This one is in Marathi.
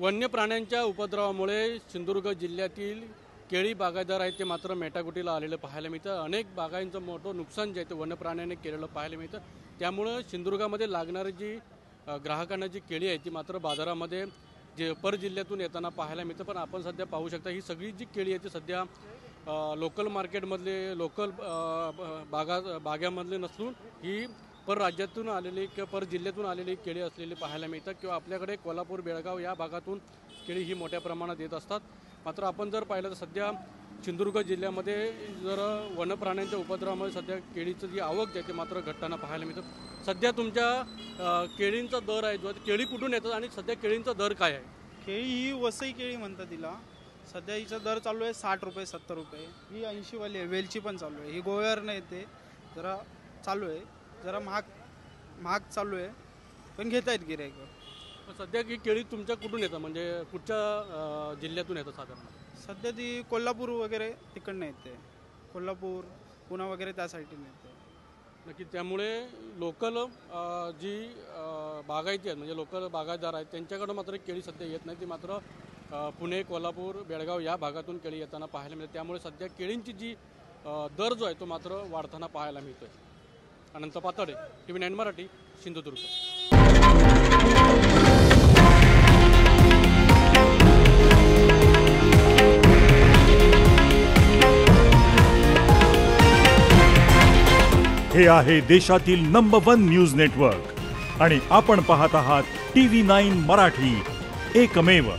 वन्य प्राण्यांच्या उपद्रवामुळे सिंधुदुर्ग जिल्ह्यातील केळी बागायतदार आहेत ते मात्र मेटाकुटीला आलेलं पाहायला मिळतं। अनेक बागांचं मोठं नुकसान जे आहे ते वन्य प्राण्यांनी केलेलं पाहायला मिळतं। त्यामुळे सिंधुदुर्गामध्ये लागणारी जी ग्राहकांना जी केळी आहे ती मात्र बाजारामध्ये जे पर जिल्ह्यातून येताना पाहायला मिळतं। पण आपण सध्या पाहू शकता ही सगळी जी केळी आहे ती सध्या लोकल मार्केटमधले लोकल बागांमधले नसून ही पर राज्यातून आलेली किंवा पर जिल्ह्यातून आलेली केळी असलेली पाहायला मिळतात किंवा आपल्याकडे कोल्हापूर बेळगाव या भागातून केळी ही मोठ्या प्रमाणात येत असतात। मात्र आपण जर पाहिलं तर सध्या सिंधुदुर्ग जिल्ह्यामध्ये जर वन्यप्राण्यांच्या उपद्रवामुळे सध्या केळीचं जी आवक आहे ते मात्र घटताना पाहायला मिळतं। सध्या तुमच्या केळींचा दर आहे जो केळी कुठून येतात आणि सध्या केळींचा दर काय आहे? केळी ही वसई केळी म्हणतात तिला। सध्या हिचा दर चालू आहे 60 रुपये 70 रुपये। ही 80 वाली आहे, वेलची पण चालू आहे। ही गोव्यावरनं येते, जरा चालू आहे, जरा महाग चालू आहे, पण घेता येत गिऱ्हाईक। सध्या की केळी तुमच्या कुठून येतं म्हणजे कुठच्या जिल्ह्यातून येतं साधारण? सध्या ती कोल्हापूर वगैरे तिकडनं येते, कोल्हापूर पुणे वगैरे त्या साईडने येते नक्की। त्यामुळे लोकल जी बागायती आहेत म्हणजे लोकल बागायतदार आहेत त्यांच्याकडं मात्र केळी सध्या येत नाही, ती मात्र पुणे कोल्हापूर बेळगाव या भागातून केळी येताना पाहायला मिळते। त्यामुळे सध्या केळींची जी दर जो आहे तो मात्र वाढताना पाहायला मिळतोय। अनंत पातळे, TV9 मराठी, सिंधुदुर्ग। हे आहे देशातील नंबर 1 न्यूज नेटवर्क आणि आपण पाहत आहात TV9 मराठी, एकमेव।